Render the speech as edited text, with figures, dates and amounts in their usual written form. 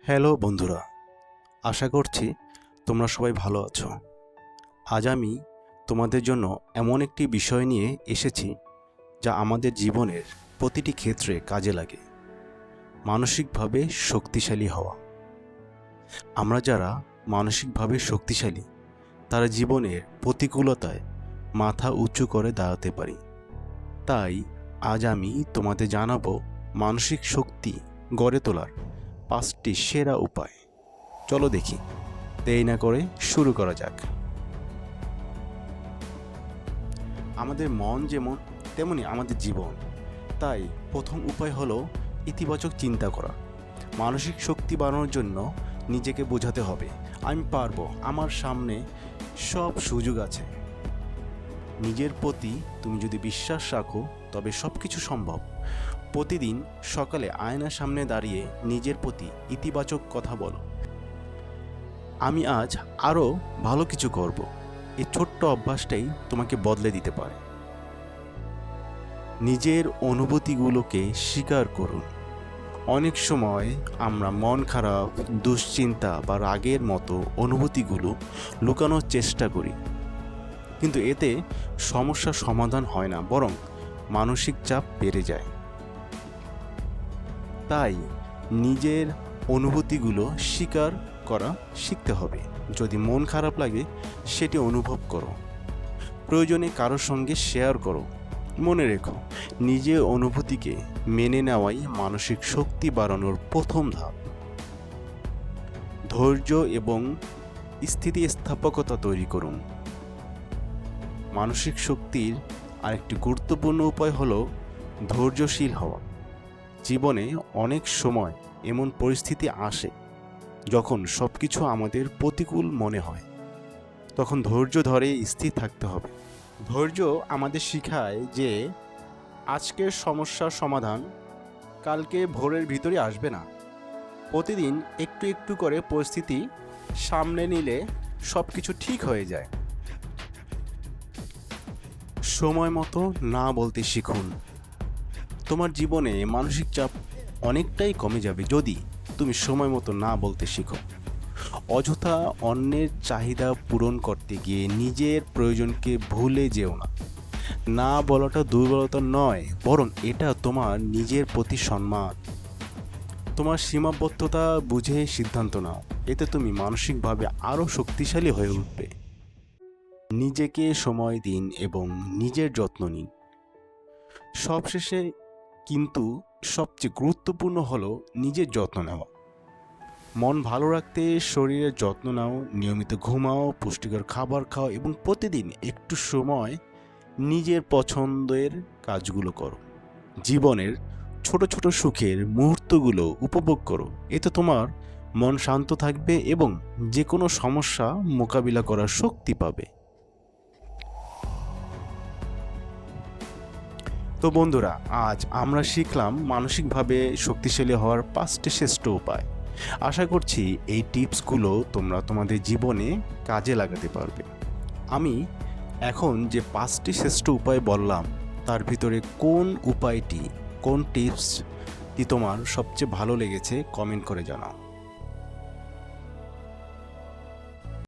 Hello বন্ধুরা, আশা করছি তোমরা সবাই ভালো আছো। আজ আমি তোমাদের জন্য এমন একটি বিষয় নিয়ে এসেছি যা আমাদের জীবনের প্রতিটি ক্ষেত্রে কাজে লাগে। মানসিকভাবে শক্তিশালী হওয়া। আমরা যারা মানসিকভাবে শক্তিশালী তারা জীবনের প্রতিকূলতায় মাথা উঁচু করে দাঁড়াতে পারি। তাই আজ আমি তোমাদের জানাবো মানসিক শক্তি গড়ে তোলার 5টি সেরা উপায়। চলো দেখি, দেরি না করে শুরু করা যাক। আমাদের মন যেমন তেমনি আমাদের জীবন। তাই প্রথম উপায় হলো ইতিবাচক চিন্তা করা। মানসিক শক্তি বাড়ানোর জন্য নিজেকে বোঝাতে হবে, আমি পারবো, আমার সামনে সব সুযোগ আছে। নিজের প্রতি তুমি যদি বিশ্বাস রাখো তবে সব কিছু সম্ভব। প্রতিদিন সকালে আয়নার সামনে দাঁড়িয়ে নিজের প্রতি ইতিবাচক কথা বলো, আমি আজ আরও ভালো কিছু করব। এই ছোট্ট অভ্যাসটাই তোমাকে বদলে দিতে পারে। নিজের অনুভূতিগুলোকে স্বীকার করুন। অনেক সময় আমরা মন খারাপ, দুশ্চিন্তা বা রাগের মতো অনুভূতিগুলো লুকানোর চেষ্টা করি, কিন্তু এতে সমস্যার সমাধান হয় না, বরং মানসিক চাপ বেড়ে যায়। তাই নিজের অনুভূতিগুলো স্বীকার করা শিখতে হবে। যদি মন খারাপ লাগে সেটি অনুভব করো, প্রয়োজনে কারোর সঙ্গে শেয়ার করো। মনে রেখো, নিজের অনুভূতিকে মেনে নেওয়াই মানসিক শক্তি বাড়ানোর প্রথম ধাপ। ধৈর্য এবং স্থিতিস্থাপকতা তৈরি করুন। মানসিক শক্তির আরেকটি গুরুত্বপূর্ণ উপায় হলো ধৈর্যশীল হওয়া। জীবনে অনেক সময় এমন পরিস্থিতি আসে যখন সব কিছু আমাদের প্রতিকূল মনে হয়, তখন ধৈর্য ধরে স্থির থাকতে হবে। ধৈর্য আমাদের শেখায় যে আজকের সমস্যার সমাধান কালকে ভোরের ভিতরে আসবে না। প্রতিদিন একটু একটু করে পরিস্থিতি সামলে নিলে সব কিছু ঠিক হয়ে যায়। সময় মতো না বলতে শিখুন। তোমার জীবনে মানসিক চাপ অনেকটাই কমে যাবে যদি তুমি সময় মতো না বলতে শিখো। অযথা অন্যের চাহিদা পূরণ করতে গিয়ে নিজের প্রয়োজনকে ভুলে যেও না। না বলাটা দুর্বলতা নয়, বরং এটা তোমার নিজের প্রতি সম্মান। তোমার সীমাবদ্ধতা বুঝে সিদ্ধান্ত নাও, এতে তুমি মানসিকভাবে আরও শক্তিশালী হয়ে উঠবে। নিজেকে সময় দিন এবং নিজের যত্ন নিন। সবশেষে কিন্তু সবচেয়ে গুরুত্বপূর্ণ হলো নিজের যত্ন নেওয়া। মন ভালো রাখতে শরীরের যত্ন নাও, নিয়মিত ঘুমাও, পুষ্টিকর খাবার খাও এবং প্রতিদিন একটু সময় নিজের পছন্দের কাজগুলো করো। জীবনের ছোট ছোট সুখের মুহূর্তগুলো উপভোগ করো, এতে তোমার মন শান্ত থাকবে এবং যে কোনো সমস্যা মোকাবিলা করার শক্তি পাবে। তো বন্ধুরা, আজ আমরা শিখলাম মানসিকভাবে শক্তিশালী হওয়ার 5টি শ্রেষ্ঠ উপায়। আশা করছি এই টিপসগুলো তোমরা তোমাদের জীবনে কাজে লাগাতে পারবে। আমি এখন যে 5টি শ্রেষ্ঠ উপায় বললাম তার ভিতরে কোন টিপসটি তোমার সবচেয়ে ভালো লেগেছে কমেন্ট করে জানাও।